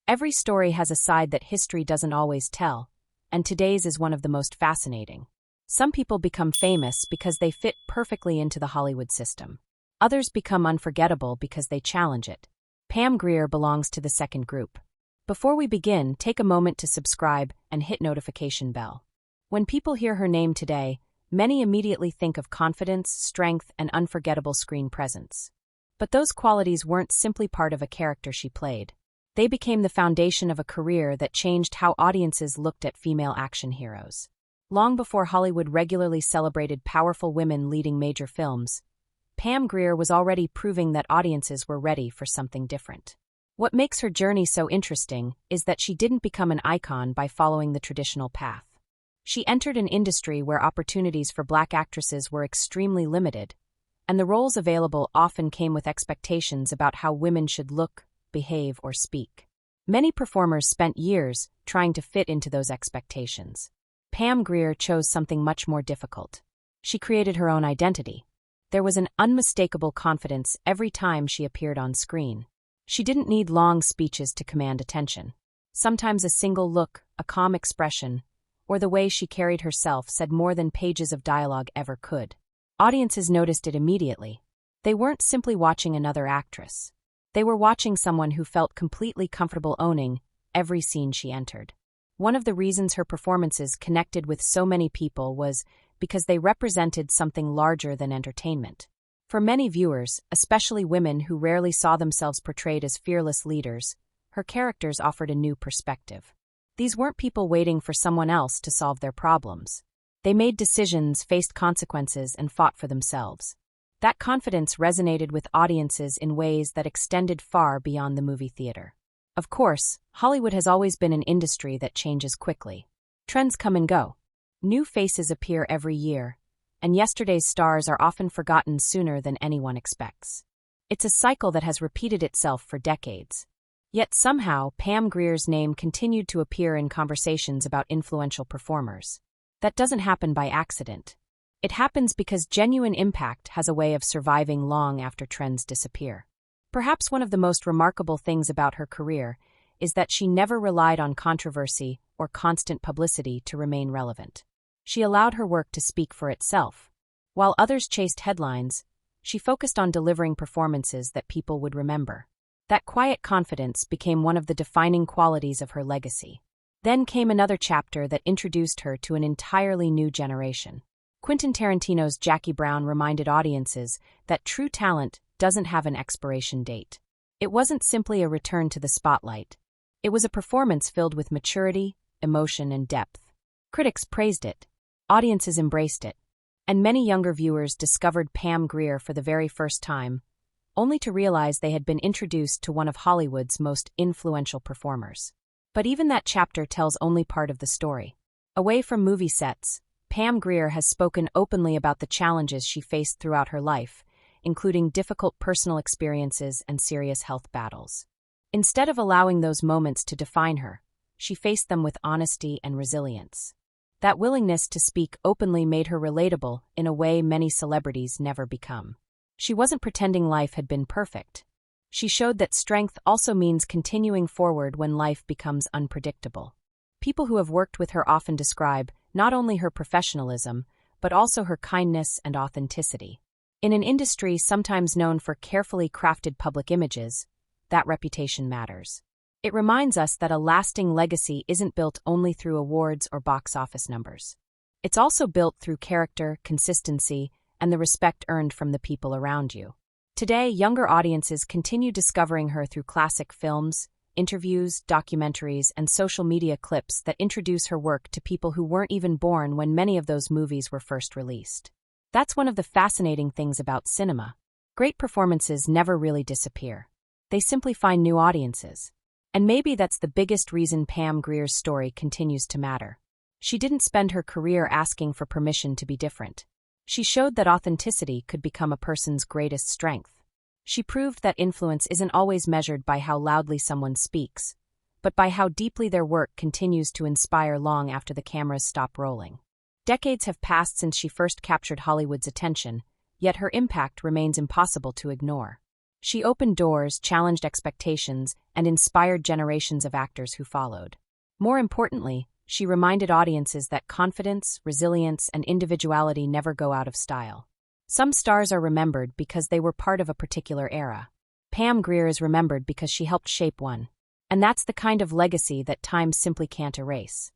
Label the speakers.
Speaker 1: Every story has a side that history doesn't always tell, and today's is one of the most fascinating. Some people become famous because they fit perfectly into the Hollywood system. Others become unforgettable because they challenge it. Pam Grier belongs to the second group. Before we begin, take a moment to subscribe and hit notification bell. When people hear her name today, many immediately think of confidence, strength, and unforgettable screen presence. But those qualities weren't simply part of a character she played. They became the foundation of a career that changed how audiences looked at female action heroes. Long before Hollywood regularly celebrated powerful women leading major films, Pam Grier was already proving that audiences were ready for something different. What makes her journey so interesting is that she didn't become an icon by following the traditional path. She entered an industry where opportunities for Black actresses were extremely limited, and the roles available often came with expectations about how women should look, behave, or speak. Many performers spent years trying to fit into those expectations. Pam Grier chose something much more difficult. She created her own identity. There was an unmistakable confidence every time she appeared on screen. She didn't need long speeches to command attention. Sometimes a single look, a calm expression, or the way she carried herself said more than pages of dialogue ever could. Audiences noticed it immediately. They weren't simply watching another actress. They were watching someone who felt completely comfortable owning every scene she entered. One of the reasons her performances connected with so many people was because they represented something larger than entertainment. For many viewers, especially women who rarely saw themselves portrayed as fearless leaders, her characters offered a new perspective. These weren't people waiting for someone else to solve their problems. They made decisions, faced consequences, and fought for themselves. That confidence resonated with audiences in ways that extended far beyond the movie theater. Of course, Hollywood has always been an industry that changes quickly. Trends come and go. New faces appear every year, and yesterday's stars are often forgotten sooner than anyone expects. It's a cycle that has repeated itself for decades. Yet somehow, Pam Grier's name continued to appear in conversations about influential performers. That doesn't happen by accident. It happens because genuine impact has a way of surviving long after trends disappear. Perhaps one of the most remarkable things about her career is that she never relied on controversy or constant publicity to remain relevant. She allowed her work to speak for itself. While others chased headlines, she focused on delivering performances that people would remember. That quiet confidence became one of the defining qualities of her legacy. Then came another chapter that introduced her to an entirely new generation. Quentin Tarantino's Jackie Brown reminded audiences that true talent doesn't have an expiration date. It wasn't simply a return to the spotlight. It was a performance filled with maturity, emotion, and depth. Critics praised it. Audiences embraced it. And many younger viewers discovered Pam Grier for the very first time, only to realize they had been introduced to one of Hollywood's most influential performers. But even that chapter tells only part of the story. Away from movie sets, Pam Grier has spoken openly about the challenges she faced throughout her life, including difficult personal experiences and serious health battles. Instead of allowing those moments to define her, she faced them with honesty and resilience. That willingness to speak openly made her relatable in a way many celebrities never become. She wasn't pretending life had been perfect. She showed that strength also means continuing forward when life becomes unpredictable. People who have worked with her often describe not only her professionalism, but also her kindness and authenticity. In an industry sometimes known for carefully crafted public images, that reputation matters. It reminds us that a lasting legacy isn't built only through awards or box office numbers. It's also built through character, consistency, and the respect earned from the people around you. Today, younger audiences continue discovering her through classic films, interviews, documentaries, and social media clips that introduce her work to people who weren't even born when many of those movies were first released. That's one of the fascinating things about cinema. Great performances never really disappear. They simply find new audiences. And maybe that's the biggest reason Pam Grier's story continues to matter. She didn't spend her career asking for permission to be different. She showed that authenticity could become a person's greatest strength. She proved that influence isn't always measured by how loudly someone speaks, but by how deeply their work continues to inspire long after the cameras stop rolling. Decades have passed since she first captured Hollywood's attention, yet her impact remains impossible to ignore. She opened doors, challenged expectations, and inspired generations of actors who followed. More importantly, she reminded audiences that confidence, resilience, and individuality never go out of style. Some stars are remembered because they were part of a particular era. Pam Grier is remembered because she helped shape one. And that's the kind of legacy that time simply can't erase.